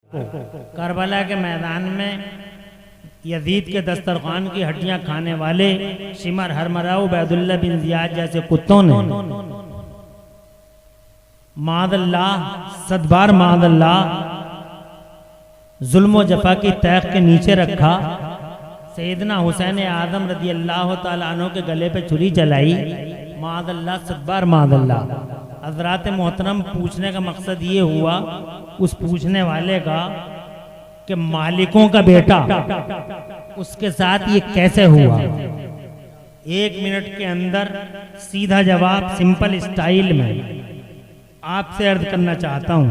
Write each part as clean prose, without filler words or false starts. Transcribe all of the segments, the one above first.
Karbala के मैदान में यजीद के दस्तरखान की हड्डियां खाने वाले शिमर हरमराऊ बैदुल्ला बिन जियाद जैसे कुत्तों ने मादल्लाह सदबार मादल्लाह जुल्म जफा की तैख के नीचे रखा। सैयदना हुसैन आदम रदी अल्लाह तआला अन्हु के गले पे छुरी चलाई। मादल्लाह सदबार मादल्लाह। हज़रात मोहतरम, पूछने का मकसद ये हुआ उस पूछने वाले का कि मालिकों का बेटा उसके साथ ये कैसे हुआ। 1 मिनट के अंदर सीधा जवाब सिंपल स्टाइल में आपसे अर्ज करना चाहता हूँ,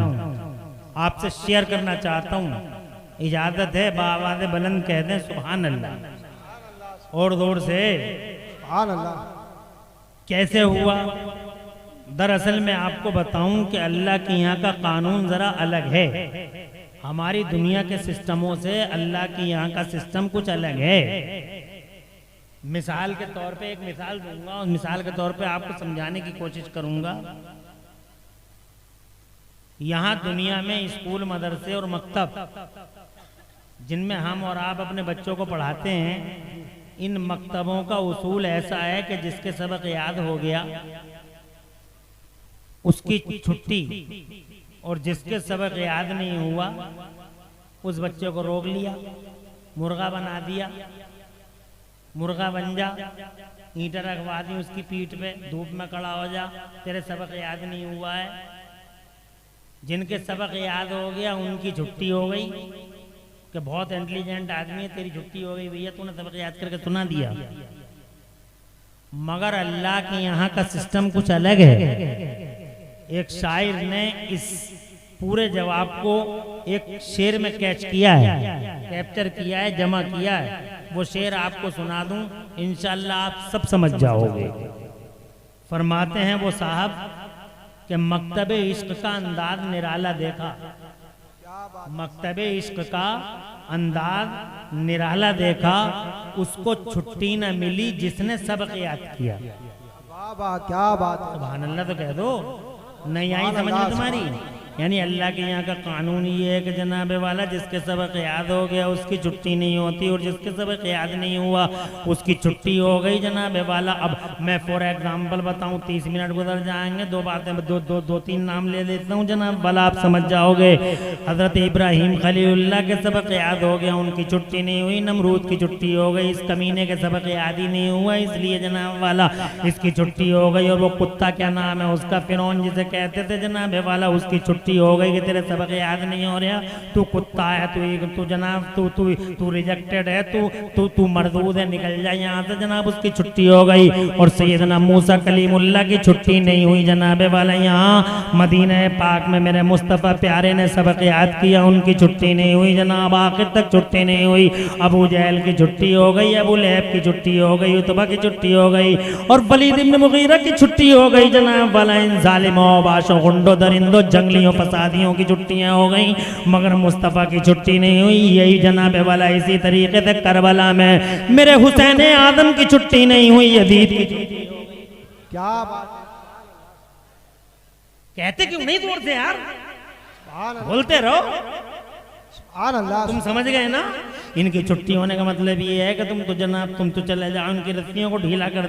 आपसे शेयर करना चाहता हूँ। इजाजत है बावाज़े बुलंद कह दें सुभान अल्लाह और जोर से सुभान अल्लाह। कैसे हुआ? दरअसल मैं आपको बताऊं कि अल्लाह के यहाँ का कानून जरा अलग है। हमारी दुनिया के सिस्टमों से अल्लाह के यहाँ का सिस्टम कुछ अलग है। मिसाल के तौर पे एक मिसाल दूंगा और मिसाल के तौर पे आपको समझाने की कोशिश करूंगा। यहाँ दुनिया में स्कूल, मदरसे और मकतब जिनमें हम और आप अपने बच्चों को पढ़ाते हैं, इन मकतबों का उसूल ऐसा है कि जिसके सबक याद हो गया उसकी छुट्टी, और जिसके सबक याद नहीं हुआ उस बच्चे को रोक लिया, मुर्गा बना दिया, मुर्गा बन जा, ईंटें रखवा दी उसकी पीठ पे, धूप में खड़ा हो जा, तेरे सबक याद नहीं हुआ है। जिनके सबक याद हो गया उनकी छुट्टी हो गई कि बहुत इंटेलिजेंट आदमी है, तेरी छुट्टी हो गई भैया, तूने सबक याद करके सुना दिया। मगर अल्लाह के यहाँ का सिस्टम कुछ अलग है। एक शायर ने इस पूरे जवाब को एक शेर में कैच किया है, कैप्चर किया है, जमा किया है। वो शेर आपको सुना दूं, इंशाअल्लाह आप सब समझ जाओगे। फरमाते हैं वो साहब कि मकतबे इश्क का अंदाज निराला देखा, मकतबे इश्क का अंदाज निराला देखा, उसको छुट्टी न मिली जिसने सबक याद किया। वाह वाह, क्या बात है। सुभान अल्लाह तो कह दो, नहीं आई समझ में तुम्हारी? यानी अल्लाह के यहाँ का कानून ये है कि जनाबे वाला जिसके सबक याद हो गया उसकी छुट्टी नहीं होती, और जिसके सबक याद नहीं हुआ उसकी छुट्टी हो गई जनाबे वाला। अब मैं फॉर एग्जांपल बताऊं, 30 मिनट गुजर जाएंगे, दो बातें दो तीन नाम ले लेता हूँ जनाब वाला, आप समझ जाओगे। हजरत इब्राहिम खलीलुल्लाह के सबक याद हो गया, उनकी छुट्टी नहीं हुई। नमरूद की छुट्टी हो गई, इस कमीने के सबक याद ही नहीं हुआ, इसलिए जनाब वाला इसकी छुट्टी हो गई। और वो कुत्ता क्या नाम है उसका, फिरौन जिसे कहते थे जनाबे वाला, उसकी छुट्टी हो गई कि तेरे सबक याद नहीं हो रहा, तू कुत्ता है, तू जनाब तू रिजेक्टेड है, तू मरदूद है, निकल जाए यहाँ से जनाब, उसकी छुट्टी हो गई। और सैयदना मूसा कलीमुल्लाह की छुट्टी नहीं हुई जनाबे वाला। यहाँ मदीना पाक में मेरे मुस्तफ़ा प्यारे ने सबक याद किया, उनकी छुट्टी नहीं हुई जनाब, आखिर तक छुट्टी नहीं हुई। अबू जहल की छुट्टी हो गई, अबू लहब की छुट्टी हो गई, उतबा की छुट्टी हो गई, और वलीद इब्न मुगीरा की छुट्टी हो गई जनाब वाला। इन जालिमों, बाशों, गुंडों, दरिंदों, जंगलियों, फसादियों की छुट्टियां हो गई, मगर मुस्तफ़ा की छुट्टी नहीं हुई। यही जनाबे वाला इसी तरीके से करबला में मेरे हुसैन आदम की छुट्टी नहीं हुई, यजीद की छुट्टी हो गई। क्या बात है। कहते क्यों नहीं जोर से यार, सुभान अल्लाह, बोलते रहो। सुभान अल्लाह। तुम समझ गए ना? इनकी छुट्टी होने का मतलब ये है कि तुम तो चले जाओ, उनकी रस्सियों को ढीला कर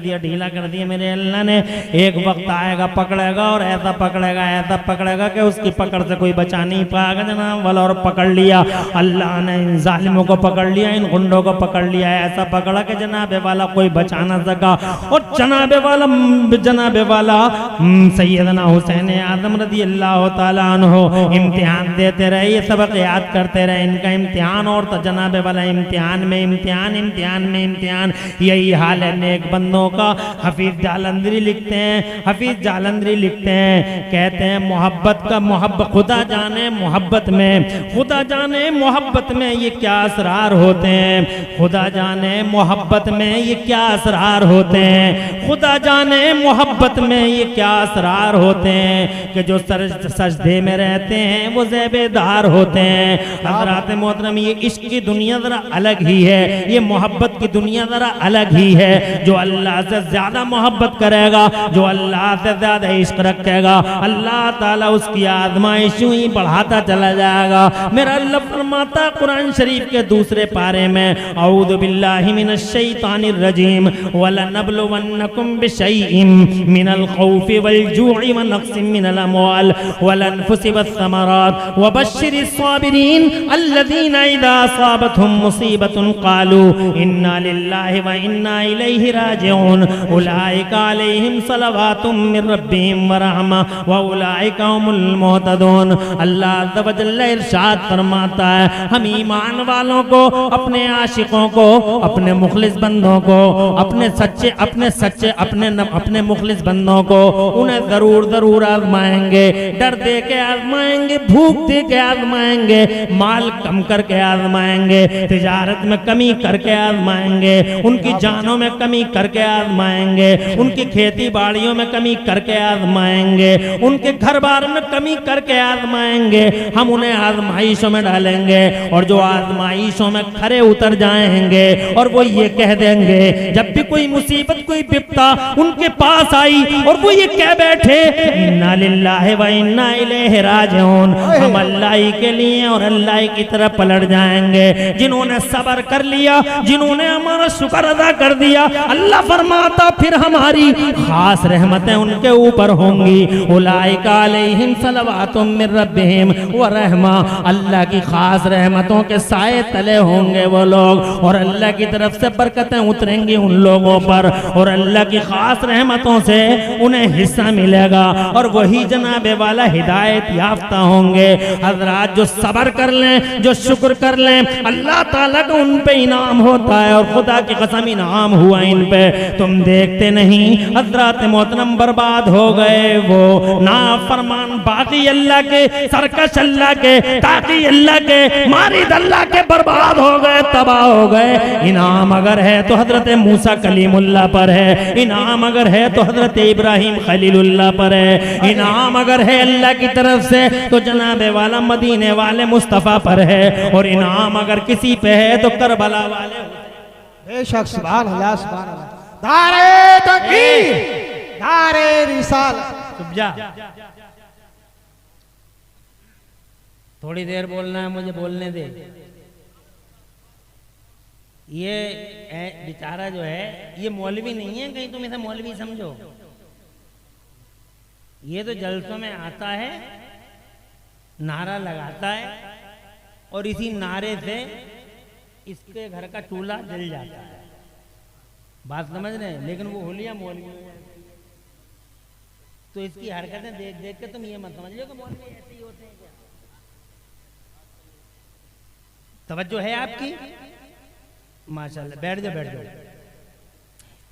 दिया मेरे अल्लाह ने। एक वक्त आएगा पकड़ेगा, और ऐसा पकड़ेगा कि उसकी पकड़ से कोई बचा नहीं पाएगा जनाब वाला। और पकड़ लिया अल्लाह ने, इन जालिमों को पकड़ लिया, इन गुंडों को पकड़ लिया, ऐसा पकड़ा कि जनाबे वाला कोई बचा ना सका। और जनाबे वाला सैयदना हुसैन आदम रज़ी अल्लाह तआला अन्हु इम्तिहान देते रहे, ये सबक याद करते रहे। इनका इम्तिहान और तो जनाबे वाला इम्तिहान में इम्तिहान। यही हाल है नेक बंदों का। हफीज जालंधरी लिखते हैं, कहते हैं मोहब्बत खुदा जाने मोहब्बत में ये क्या असरार होते हैं, खुदा जाने मोहब्बत में ये क्या असरार होते हैं, खुदा जाने मोहब्बत में ये क्या असरार होते हैं, कि जो सजदे में रहते हैं वो ज़ेबेदार होते हैं। हजरात मोहतरम ये इश्क की दुनिया जरा अलग ही है, ये मोहब्बत की दुनिया जरा अलग ही है। जो अल्लाह से ज्यादा मोहब्बत करेगा, जो अल्लाह से ज्यादा इश्क रखेगा, अल्लाह ताला उसकी आजमाइश यूं ही बढ़ाता चला जाएगा। मेरा अल्लाह फरमाता कुरान शरीफ के दूसरे पारे में, औज़ु बिल्लाहि मिनश शैतानिर रजीम, वलनब्लुवन्नकुम बिशैइन मिनल खौफि वल जू'i व नक्सिम मिनल अमवाल वल अनफुसि वस्समरात वबश्शिरिस साबिरीन अल्लज़ीना इज़ा असाबतहुम मुसीबतुन क़ालू इन्ना लिल्लाहि व इन्ना इलैहि राजिऊन उलाइका अलैहिम सलवातुम मिर रब्बिहिम व रहमा व उलाइका हुमुल मुहतदून। अल्लाह अज़्ज़ व जल्ल इरशाद फरमाता है, हम ईमान वालों को, अपने आशिकों को, अपने मुखलिस बंदों को, अपने मुखलिस बंदों को उन्हें जरूर आजमाएंगे। डर दे के आजमाएंगे, भूख दे के आजमाएंगे, माल कम करके आजमाएंगे, तिजारत में कमी करके आजमाएंगे, उनकी जानों में कमी करके आजमाएंगे, उनकी खेती बाड़ियों में कमी करके आजमाएंगे, उनके घर बार में कमी करके आजमाएंगे। हम उन्हें आजमाइशों में डालेंगे और जो आजमाइशों में खरे उतर जाएंगे और वो ये कह देंगे, जब भी कोई मुसीबत कोई विपदा उनके पास आई और वो ये कह बैठे इन्ना लिल्लाहि व इन्ना इलैहि राजिऊन, हम अल्लाह ही के लिए और अल्लाह की तरफ पलट जाएंगे। जिन्होंने सब्र कर लिया, जिन्होंने हमारा शुक्र अदा कर दिया, अल्लाह फरमाता फिर हमारी खास रहमतें उनके ऊपर होंगी। उलाइका अलैहिम सलवातुम मिर रब्बिहिम व रहमा, अल्लाह की खास रहमतों के साए तले होंगे वो लोग और अल्लाह की तरफ से बरकतें उतरेंगी उन लोगों पर और अल्लाह की खास रहमतों से उन्हें हिस्सा मिलेगा और वही जनाबे वाला हिदायत याफ्ता होंगे। हजरात जो सब्र कर लें, जो शुक्र कर लें, अल्लाह ताला का उन पे इनाम होता है और खुदा की कसम इनाम हुआ इन पे। तुम देखते नहीं हजरात मोहतरम बर्बाद हो गए वो नाफरमान बाकी अल्लाह के, सरकश अल्लाह के, ताकि अल्लाह के, मारिद अल्लाह के बर्बाद हो गए, तबाह हो गए। इनाम अगर है तो हजरत मूसा कलीमुल्लाह पर है, इनाम अगर है तो हजरत इब्राहिम खलीलुल्लाह पर है, इनाम अगर है अल्लाह की तरफ से तो जनाबे वाला मदीने वाले मुस्तफ़ा पर है और इनाम अगर किसी पे है तो करबला वाले। बेशक सुभान अल्लाह सुभान अल्लाह। नारे तकबीर, नारे रिसालत। चुप जा, थोड़ी देर बोलना है, मुझे बोलने दे। ये बेचारा जो है ये मौलवी नहीं है, कहीं तुम इसे मौलवी समझो। ये तो जलसों में आता है, नारा लगाता है और इसी नारे से इसके घर का चूल्हा जल जाता है। बात समझ रहे हैं? लेकिन वो होलिया मौलवी है। तो इसकी हरकतें देख देख के तुम ये मत समझ लो कि मौलवी ऐसे ही होते हैं क्या। तवज्जो है आपकी? माशाल्लाह, बैठ जाओ बैठ जाओ।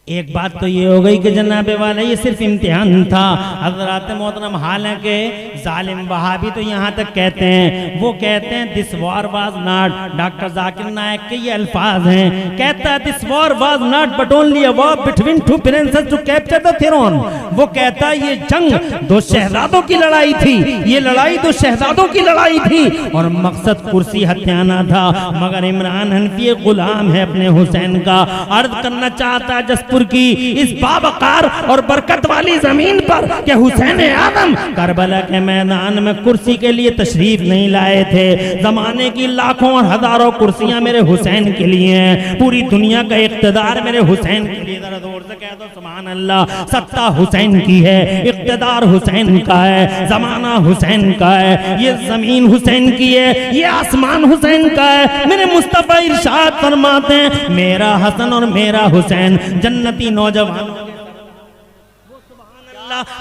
एक बात तो ये हो गई कि जनाबे वाला ये सिर्फ इम्तिहान था। हज़रात मोहतरम हालांकि जालिम वहाबी तो यहाँ तक कहते हैं, वो कहते हैं this war was not, doctor Zakir Naik के ये अल्फाज हैं, कहता है this war was not but only a war between two princes to capture the throne. वो कहता है ये जंग दो शहजादों की लड़ाई थी, ये लड़ाई दो शहजादों की लड़ाई थी और मकसद कुर्सी हत्याना था। मगर इमरान हनफी गुलाम है अपने हुसैन का। अर्ज करना चाहता जसपुर की इस बावकार और बरकत वाली जमीन पर कि हुसैन आदम करबला के मैदान में कुर्सी के लिए तशरीफ नहीं लाए थे। जमाने की लाखों और हजारों कुर्सियां मेरे हुसैन के लिए हैं, पूरी दुनिया का इख्तिदार मेरे हुसैन के लिए। जरा जोर से कह दो सुभान अल्लाह। सत्ता हुसैन की है, इख्तिदार हुसैन का है, जमाना हुसैन का है, ये जमीन हुसैन की है, ये आसमान हुसैन का है। मेरे मुस्तफा इरशाद फरमाते हैं मेरा हसन और मेरा हुसैन जन्नती नौजवान।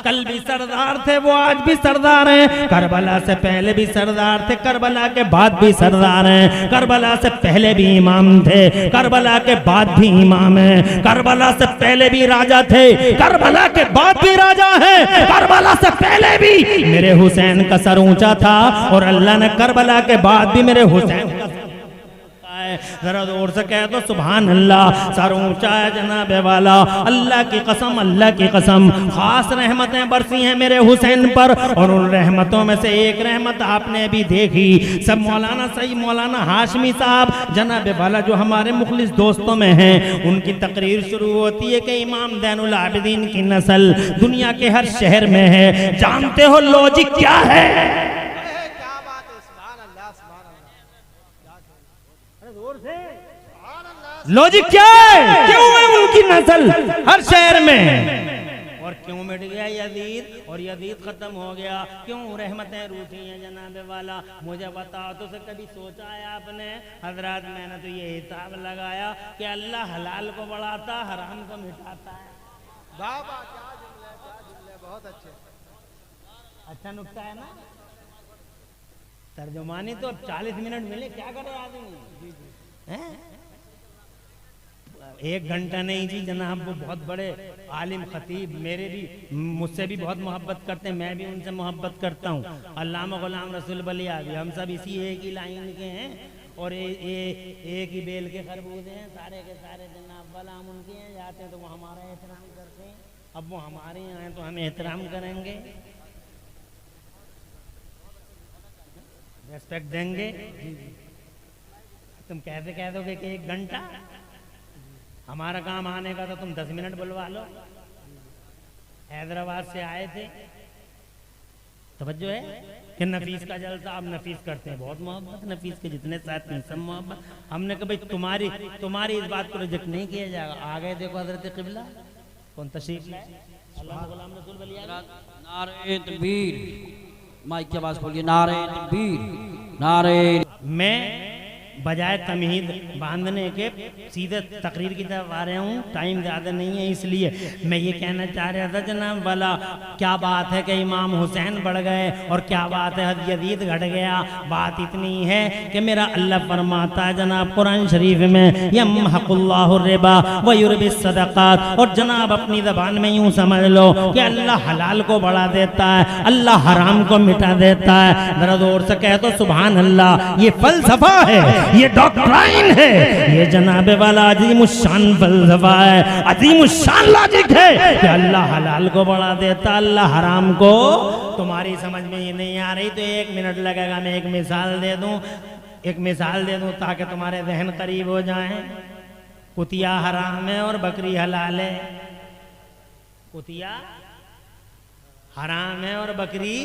कल भी सरदार थे, वो आज भी सरदार हैं। करबला से पहले भी सरदार थे, करबला के बाद भी सरदार हैं। करबला से पहले भी इमाम थे, करबला के बाद भी इमाम हैं। करबला से पहले भी राजा थे, करबला के बाद भी राजा हैं। करबला से पहले भी मेरे हुसैन का सर ऊंचा था और अल्लाह ने करबला के बाद भी मेरे हुसैन का है। जरा जोर से कह दो सुभान अल्लाह। सर ऊंचा है जनाब वाला। अल्लाह की कसम, अल्लाह की कसम, खास रहमतें बरसी हैं मेरे हुसैन पर। और उन रहमतों में से एक रहमत आपने भी देखी। सब मौलाना सही मौलाना हाशमी साहब जनाब वाला जो हमारे मुखलिस दोस्तों में हैं, उनकी तकरीर शुरू होती है कि इमाम ज़ैनुल आबिदीन की नस्ल दुनिया के हर शहर में है। जानते हो लॉजिक क्या है? क्या बात है, सुभान अल्लाह, सुभान अल्लाह। जोर से सुभान अल्लाह। लॉजिक क्या है? क्यों है उनकी नस्ल हर शहर में? और क्यों मिट गया यजीद और यजीद खत्म हो गया? क्यों रहमतें रूठी हैं जनाब वाला? मुझे बताओ तो से कभी सोचा है आपने? हजरत मैंने तो ये हिसाब लगाया कि अल्लाह हलाल को बढ़ाता, हराम को मिटाता है। वाह वाह, क्या जुमले, क्या जुमले, बहुत अच्छे। अच्छा नुक्ता है ना? तर्जुमानी तो 40 मिनट मिले, क्या करे आदमी? हैं? 1 घंटा नहीं जी जनाब, वो बहुत बड़े आलिम खतीब, मेरे भी मुझसे भी बहुत मोहब्बत करते हैं, मैं भी उनसे मोहब्बत करता हूँ। अल्लामा गुलाम रसूल बलिया भी, हम सब इसी एक ही लाइन के हैं और एक ही बेल के खरबूजे हैं सारे के सारे जनाब वाला। हम उनके यहाँ जाते हैं तो वो हमारा एहतराम करते हैं, अब वो हमारे यहाँ हैं तो हम एहतराम करेंगे, रेस्पेक्ट देंगे। तुम कैसे कह दोगे कि 1 घंटा? हमारा काम आने का तो तुम 10 मिनट बुलवा लो। हैदराबाद से आए थे, तवज्जो है कि नफीस का जलसा, अब नफीस करते हैं बहुत मोहब्बत, नफीस के जितने साथी सब मोहब्बत। हमने कहा भाई तुम्हारी इस बात को रिजेक्ट नहीं किया जाएगा। आ गए देखो हजरत किबला कौन तशरीफ लाए, अल्लाह गुलाम रसूल बलिया। नारे तकबीर, माइक की आवाज खोलिए, नारे तकबीर, नारे। मैं बजाय तमहीद बांधने के सीधे तकरीर की तरफ आ रहा हूँ, टाइम ज़्यादा नहीं है, इसलिए मैं ये कहना चाह रहा था जनाब वाला, क्या बात है कि इमाम हुसैन बढ़ गए और क्या बात है यजीद घट गया। बात इतनी है कि मेरा अल्लाह फरमाता है जनाब कुरान शरीफ में, यमहकुल्लाहु रिबा व युरबिस सदक़ात। और जनाब अपनी ज़बान में यूँ समझ लो कि अल्लाह हलाल को बढ़ा देता है, अल्लाह हराम को मिटा देता है। ज़रा जोर से कह दो सुभान अल्लाह। ये फलसफा है, ये डॉक्ट्राइन है, ये जनाबे वाला अजीमुशान फलसफा है, अजीमुशान लॉजिक है कि अल्लाह हलाल को बढ़ा देता, अल्लाह हराम को। तुम्हारी समझ में ये नहीं आ रही तो 1 मिनट लगेगा, मैं एक मिसाल दे दूं ताकि तुम्हारे जहन करीब हो जाएं। कुतिया हराम है और बकरी हलाल है। कुतिया हराम है और बकरी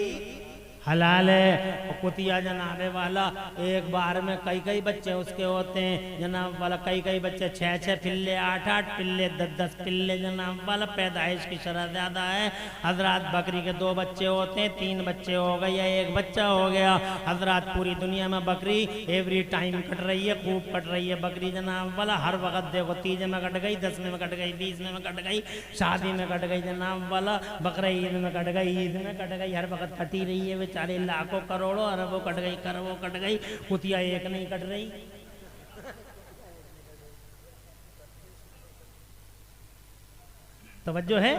हलाल है। और कुतिया जनाबे वाला एक बार में कई बच्चे उसके होते हैं जनाब वाला, कई बच्चे 6 पिल्ले, 8 पिल्ले, 10 पिल्ले जनाब वाला। पैदाइश की शरह ज्यादा है हजरात। बकरी के 2 बच्चे होते हैं, 3 बच्चे हो गए या 1 बच्चा हो गया हजरात। पूरी दुनिया में बकरी एवरी टाइम कट रही है, खूब कट रही है बकरी जनाब वाला। हर वक्त देखो, 30 में कट गई, 10 में कट गई, 20 में कट गई, शादी में कट गई जनाब वाला, बकरा ईद में कट गई, ईद में कट गई, हर वक्त कटी रही है। 40 लाखों करोड़ों अरबों कट गई, करोड़ों कट गई, कुतिया एक नहीं कट रही। तवज्जो है।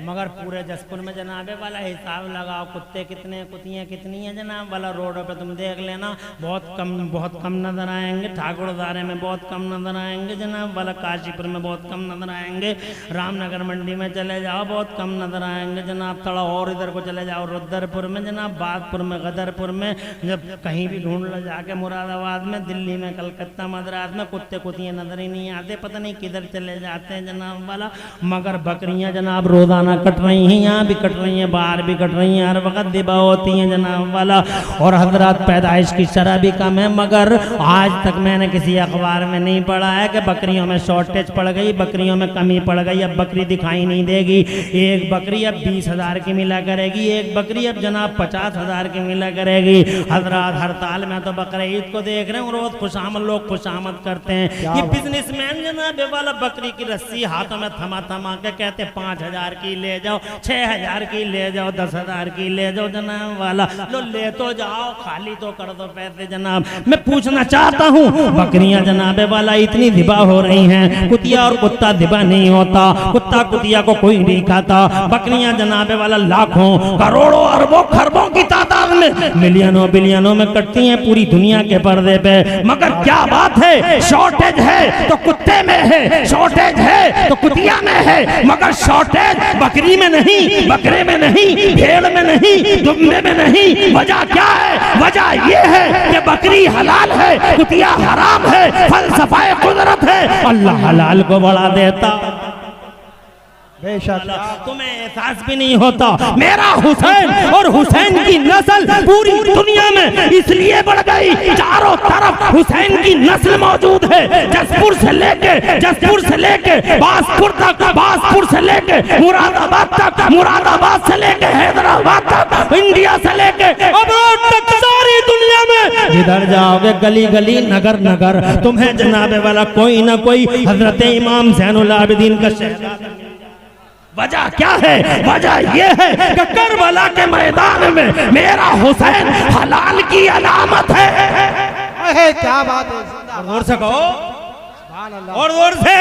मगर पूरे जसपुर में जनाबे वाला हिसाब लगाओ, कुत्ते कितने, कुतियाँ कितनी हैं जनाब वाला। रोडों पे तुम देख लेना, बहुत कम नजर आएंगे। ठाकुरदारे में बहुत कम नजर आएंगे जनाब वाला। काशीपुर में बहुत कम नजर आएंगे। रामनगर मंडी में चले जाओ, बहुत कम नजर आएंगे जनाब। थोड़ा और इधर को चले जाओ, रुद्रपुर में जनाब, बागपुर में, गदरपुर में, जब कहीं भी ढूंढ लो जाके, मुरादाबाद में, दिल्ली में, कलकत्ता, मद्रास में, कुत्ते कुतियाँ नजर ही नहीं आते, पता नहीं किधर चले जाते हैं जनाब वाला। मगर बकरियां जनाब रोजाना कट रही हैं, यहाँ भी कट रही हैं, बाहर भी कट रही हैं, हर वक्त दिबा होती हैं जनाब वाला। और हजरत पैदाइश की शरह भी कम है। मगर आज तक मैंने किसी अखबार में नहीं पढ़ा है कि बकरियों में शॉर्टेज पड़ गई, बकरियों में कमी पड़ गई, अब बकरी दिखाई नहीं देगी। एक बकरी अब 20,000 की मिला करेगी, एक बकरी अब जनाब 50,000 की मिला करेगी। हजरत हड़ताल में तो बकरे ईद को देख रहे हैं, रोज खुशामद लोग खुशामद करते हैं। ये बिजनेसमैन जनाब वाला बकरी की रस्सी हाथों में थमा के कहते कहते 5,000 की ले जाओ, 6,000 की ले जाओ, 10,000 की ले जाओ जनाब वाला, लो ले तो जाओ, खाली तो कर दो पैसे जनाब। मैं पूछना चाहता हूँ, बकरियां जनाबे वाला इतनी धिबा हो रही हैं, कुतिया और कुत्ता धिबा नहीं होता, कुत्ता कुतिया को कोई नहीं खाता, बकरियां जनाबे वाला लाखों करोड़ों अरबों खरबों की तादाद में, मिलियनों बिलियनों में कटती हैं पूरी दुनिया के पर्दे पे। मगर क्या बात है, शॉर्टेज है तो कुत्ते में है, शॉर्टेज है तो कुतिया में है, मगर शॉर्टेज बकरी में नहीं, बकरे में नहीं, भेड़ में नहीं, दुम्बे में नहीं। वजह क्या है? वजह ये है कि बकरी हलाल है, कुतिया हराम है, फलसफा कुदरत है, अल्लाह हलाल को बढ़ा देता। बेशक तुम्हें एहसास भी नहीं होता, मेरा हुसैन और हुसैन की नस्ल पूरी दुनिया में इसलिए बढ़ गई, चारों तरफ हुसैन की नस्ल मौजूद है। जसपुर से लेके बासपुर तक, बासपुर से लेके मुरादाबाद तक, मुरादाबाद से लेके हैदराबाद तक, इंडिया से लेके अब्रोड तक, सारी दुनिया में जिधर जाओगे गली गली नगर नगर तुम्हें जनाबे वाला कोई ना कोई हजरत इमाम ज़ैनुल आबिदीन का शहजादा। वजह क्या है? वजह यह है कि करबला के मैदान में मेरा हुसैन हलाल की अलामत है। क्या बात है, जोर से कहो, सुभान अल्लाह। और जोर से,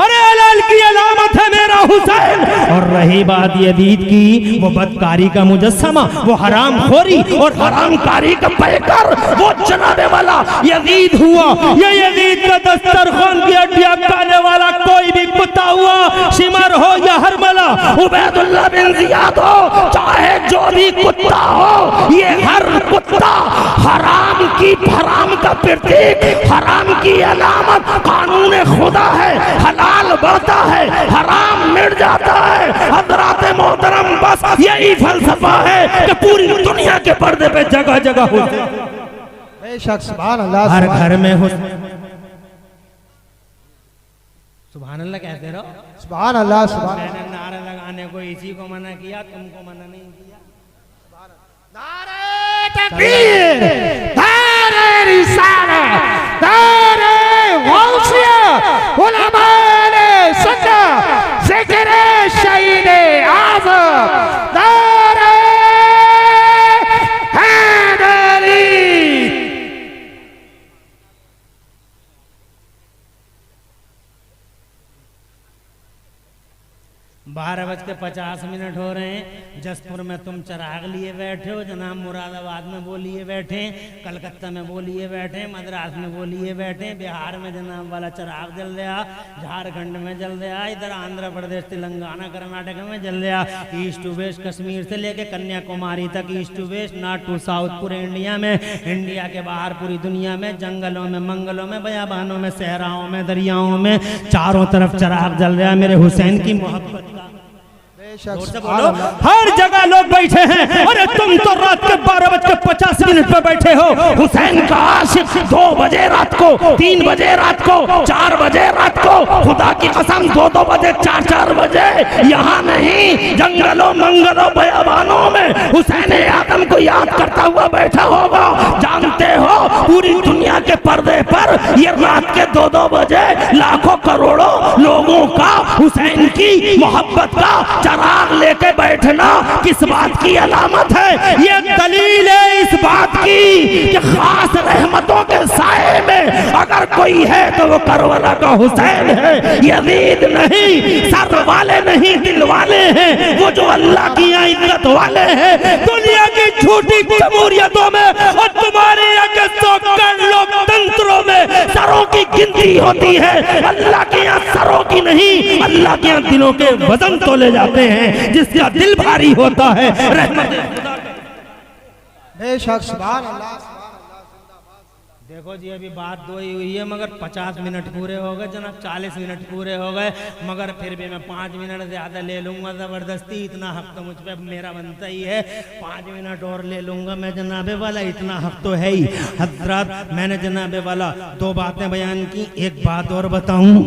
अरे हलाल की अलामत है मेरा हुसैन। और रही बात यजीद की, वो बदकारी का मुजस्समा, वो हराम खोरी और हराम कारी का पैकर, वो जनाबे वाला यजीद हुआ। ये यजीद का दस्तरखान की हड्डियां खाने वाला कोई भी कुत्ता हुआ, शिमर हो या हरमला, उबैदुल्लाह बिन जियाद हो, चाहे जो भी कुत्ता हो, ये हर कुत्ता हराम की, हराम का प्रतीक, हराम की अलामत, कानून खुदा है। हलाल बढ़ता है, हराम मिट जाता है। हजरात मोहतरम, बस यही फलसफा है कि पूरी दुनिया के पर्दे पे जगह जगह होते, बेशक सुभान अल्लाह। हर घर में हो। सुभान अल्लाह कहते रहो, सुभान अल्लाह, सुभान। मैंने नारा लगाने को इसी को मना किया, तुमको मना नहीं किया। नारे तकबीर, नारे रिसालत, नारे गौसियत, उलमाए सुन्नत, ज़िक्र शहीद आज़म, नारे हैदरी। 12:50 हो रहे हैं। जसपुर में तुम चिराग लिए बैठे हो जनाब, मुरादाबाद में वो लिए बैठे, कलकत्ता में वो लिए बैठे, मद्रास में वो लिए बैठे, बिहार में जनाब वाला चिराग जल गया, झारखंड में जल गया, इधर आंध्र प्रदेश, तेलंगाना, कर्नाटक में जल गया, ईस्ट टू वेस्ट, कश्मीर से लेके कन्याकुमारी तक, east to west, north to south, पूरे इंडिया में, इंडिया के बाहर पूरी दुनिया में, जंगलों में, मंगलों में, बयाबानों में, सहराओं में, दरियाओं में, चारों तरफ चिराग जल गया मेरे हुसैन की मोहब्बत का। बोलो, हर जगह लोग बैठे हैं। अरे तुम तो रात के 12:50 पे बैठे हो, हुसैन का आशिक 2 बजे रात को, 3 बजे रात को, 4 बजे रात को, खुदा की कसम 2-2 बजे, 4-4 बजे, यहाँ नहीं, जंगलों मंगलों बयाबानों में हुसैन आदम को याद करता हुआ बैठा होगा। जानते हो पूरी दुनिया के पर्दे पर ये रात के 2-2 बजे लाखों करोड़ों लोगों का हुसैन की मोहब्बत का चिराग लेके बैठना किस बात की अलामत है? ये दलील है इस बात की कि खास रहमतों के साए में अगर कोई है तो वो करबला का हुसैन है। यजीद नहीं, सर वाले नहीं, दिल वाले हैं वो, जो अल्लाह की यहाँ इज्जत वाले हैं। दुनिया की झूठी जमहूरियतों में और तुम्हारे यहाँ के लोकतंत्रों में सरों की गिनती होती है, अल्लाह के यहाँ सरों की नहीं, अल्लाह के यहाँ दिलों के वजन तोले जाते हैं। जिसका दिल भारी होता है रहमत खुदा बेशक सुभान अल्लाह। देखो जी, अभी बात 2 ही हुई है, मगर 50 मिनट पूरे हो गए जनाब, 40 मिनट पूरे हो गए, मगर फिर भी मैं 5 मिनट ज्यादा ले लूंगा जबरदस्ती। इतना हक तो मुझ पे मेरा बनता ही है, 5 मिनट और ले लूंगा मैं जनाबे वाला, इतना हक तो है ही। हजरत, मैंने जनाबे वाला 2 बातें बयान की, एक बात और बताऊं,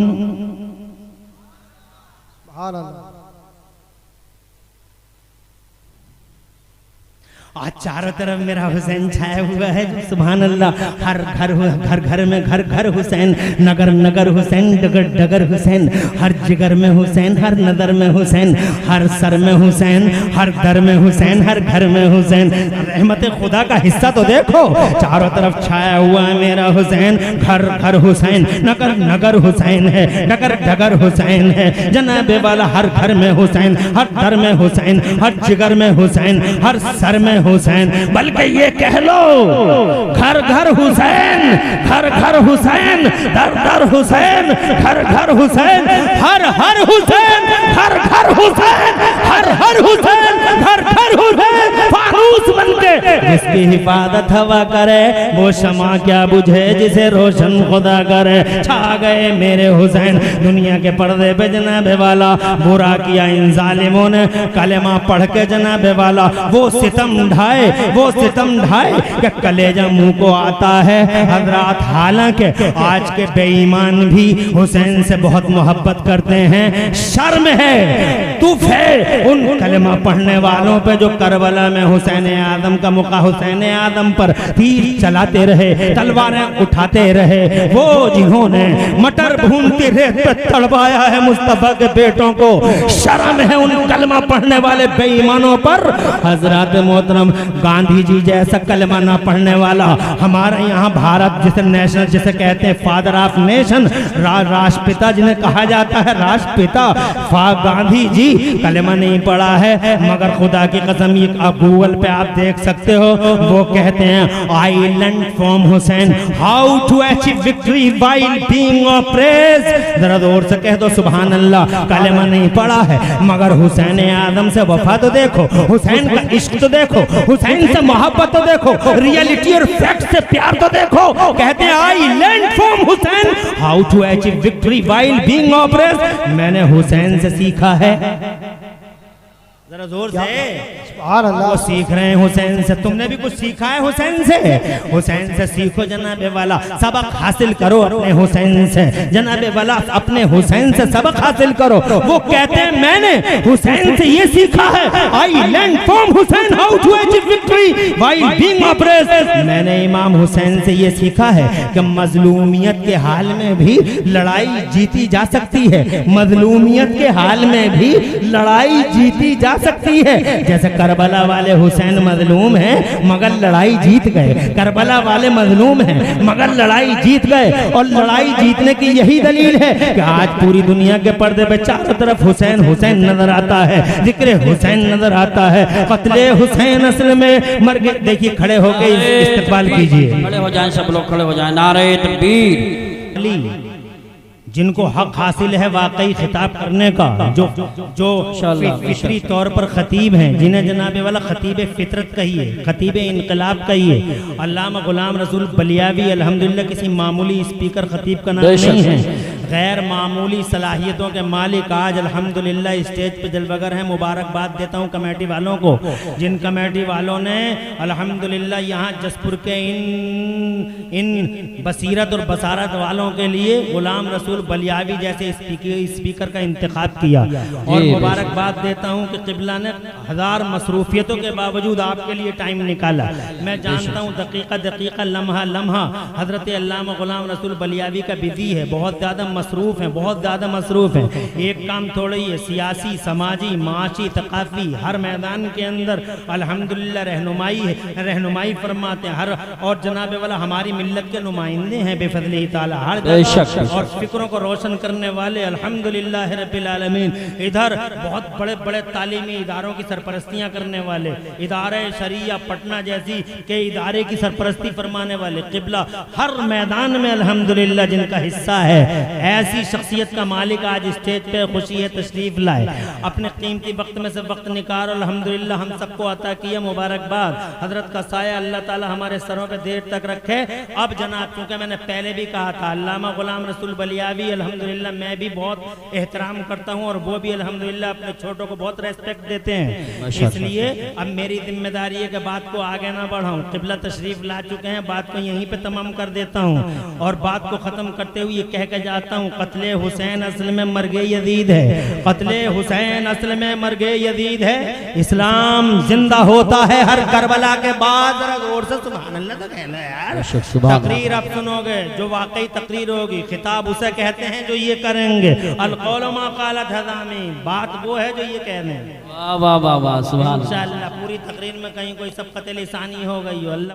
आज चारों तरफ मेरा हुसैन छाया हुआ है। सुभान अल्लाह। हर घर में घर हुसैन, नगर नगर हुसैन, डगर डगर हुसैन, हर जिगर में हुसैन, हर नदर में हुसैन, हर सर में हुसैन, हर दर में हुसैन, हर घर में हुसैन। रहमत खुदा का हिस्सा तो देखो, चारों तरफ छाया हुआ है मेरा हुसैन। घर घर हुसैन, नगर नगर हुसैन है, डगर डगर हुसैन है। जनाबे वाला हर घर में हुसैन, हर दर में हुसैन, हर जिगर में हुसैन, हर सर में हुसैन। बल्कि ये कह लो घर घर हुसैन, घर घर हुसैन, दर दर हुसैन, घर घर हुसैन, हर हर हुसैन, घर घर हुसैन, हर हर हुसैन, घर घर हुसैन। फानूस बनके जिसकी हिफाजत हवा करे, वो शमा क्या बुझे जिसे रोशन खुदा करे। छा गए मेरे हुसैन दुनिया के पर्दे पे जनाबे वाला। बुरा किया इन जालिमों ने कलेमा पढ़ के जनाबे वाला। वो सितम ढाए, वो सितम ढाए कि कलेजा मुंह को आता है हजरात। हालांकि आज के बेईमान भी हुसैन से बहुत मोहब्बत करते हैं। शर्म है, तुफ है उन कलेमा पढ़ने वालों पे जो करबला में हुसैन आदम का मुका हुसैन आदम पर तीर चलाते रहे, तलवारें उठाते रहे। वो जिन्होंने मटर भूनती रेत पे तड़पाया है मुस्तफा के बेटों को। शर्म है उन कलमा पढ़ने वाले बेईमानों पर। हजरत मोहतरम गांधी जी जैसा कलमा ना पढ़ने वाला हमारे यहाँ भारत जिसे नेशनल जिसे कहते हैं फादर ऑफ नेशन, राष्ट्रपिता जिन्हें कहा जाता है राष्ट्रपिता, गांधी जी कलमा नहीं पढ़ा है। मगर खुदा की कसम ये गूगल पे आप देख सकते हो, वो कहते हैं I learn from Hussain how to achieve victory while being oppressed. जरा जोर से कह दो सुभान अल्लाह। कलमा नहीं पढ़ा है मगर हुसैन आदम से वफा तो देखो, हुसैन का इश्क तो देखो, हुसैन से मोहब्बत तो देखो, रियलिटी और फैक्ट से प्यार तो देखो। कहते हैं I learn from Hussain how to achieve victory while being oppressed. मैंने हुसैन से सीखा है। जरा जोर से वो सीख रहे हैं हुसैन से। तुमने भी कुछ सीखा है हुसैन से? हुसैन से सीखो जनाबे वाला, सबक हासिल करो अपने हुसैन से। जनाबे वाला अपने हुसैन से सबक हासिल करो। वो कहते हैं मैंने हुसैन से ये सीखा है I learn from Hussain how to achieve victory while being oppressed. मैंने इमाम हुसैन से ये सीखा है कि मजलूमियत के हाल में भी लड़ाई जीती जा सकती है। मजलूमियत के हाल में भी लड़ाई जीती जा सकती है। जैसे करबला वाले हुसैन मजलूम हैं मगर लड़ाई जीत गए, करबला वाले मजलूम हैं मगर लड़ाई जीत गए। और लड़ाई जीतने की यही दलील है कि आज पूरी दुनिया के पर्दे पे चारों तरफ हुसैन हुसैन नजर आता है, जिक्र हुसैन नजर आता है। कत्ले हुसैन असल में मर गए। देखिए खड़े होके इस्तकबाल कीजिए, खड़े हो जाएं, सब लोग खड़े हो जाएं। नारे तकबीर। जिनको हक हासिल है वाकई खिताब करने का, जो फितरी तौर पर खतीब हैं, जिन्हें जनाबे वाला खतीब फितरत कहिए, खतीब इनकलाब कहिए। अल्लामा गुलाम रसूल बलियावी अल्हम्दुलिल्लाह किसी मामूली स्पीकर खतीब का नाम नहीं है, गैर मामूली सलाहियतों के मालिक आज अल्हम्दुलिल्लाह स्टेज पे जलवगर हैं। मुबारकबाद देता हूँ कमेटी वालों को, जिन कमेटी वालों ने अल्हम्दुलिल्लाह यहाँ जसपुर के इन बसीरत और बसारत वालों के लिए गुलाम रसूल बलियावी जैसे स्पीकर का इंतखाब किया। और मुबारकबाद देता हूँ कि क़िबला ने हजार मसरूफियतों के बावजूद आपके लिए टाइम निकाला। मैं जानता हूँ दकीका दकीका लम्हा लम्हा हजरत अल्लामा गुलाम रसूल बलियावी का बिजी है, बहुत ज़्यादा मसरूफ़ हैं, बहुत ज़्यादा मसरूफ़ हैं। एक काम थोड़ा ही है, सियासी समाजी माशी तकाफ़ी हर मैदान के अंदर अल्हम्दुलिल्लाह रहनुमाई फरमाते हैं। हर और जनाबे वाला हमारी मिल्लत के नुमाइंदे हैं बेफज़ली ताला हर और फिक्रों को रोशन करने वाले अल्हम्दुलिल्लाह रब्बिल आलमीन। इधर बहुत बड़े बड़े तालीमी इदारों की सरपरस्तियाँ करने वाले, इदारे शरिया पटना जैसी के इदारे की सरपरस्ती फरमाने वाले, क़िबला हर मैदान में अल्हम्दुलिल्लाह जिनका हिस्सा है, ऐसी शख्सियत का मालिक आज स्टेज पे खुशी है तशरीफ लाए। अपने कीमती वक्त में से वक्त निकाल अल्हम्दुलिल्लाह हम सबको अता किया। मुबारकबाद। हजरत का साया अल्लाह ताला हमारे सरों पे देर तक रखे। अब जनाब चूँकि मैंने पहले भी कहा था अल्लामा गुलाम रसूल बलियावी अल्हम्दुलिल्लाह मैं भी बहुत एहतराम करता हूँ और वो भी अल्हम्दुलिल्लाह अपने छोटों को बहुत रेस्पेक्ट देते हैं। इसलिए अब मेरी जिम्मेदारी है कि बात को आगे ना बढ़ाऊँ। क़िबला तशरीफ ला चुके हैं, बात को यहीं पे तमाम कर देता हूँ और बात को ख़त्म करते हुए ये कह के जाता हूँ, कत्ले हुसैन असल में मर्गे यजीद है, कत्ले हुसैन असल में मर्गे यजीद है। इस्लाम जिंदा होता है हर करबला के बाद। जरा गौर से सुभान अल्लाह तो कहना यार। तकरीर आप सुनोगे जो वाकई तकरीर होगी, खिताब उसे कहते हैं जो ये करेंगे। अलकौल मा क़ालत हज़ामी, बात वो है जो ये कह रहे हैं। वाह वाह वाह वाह, सुभान अल्लाह। इंशाअल्लाह पूरी तकरीर में कहीं कोई सबक़त लिसानी हो गई हो। अल्लाह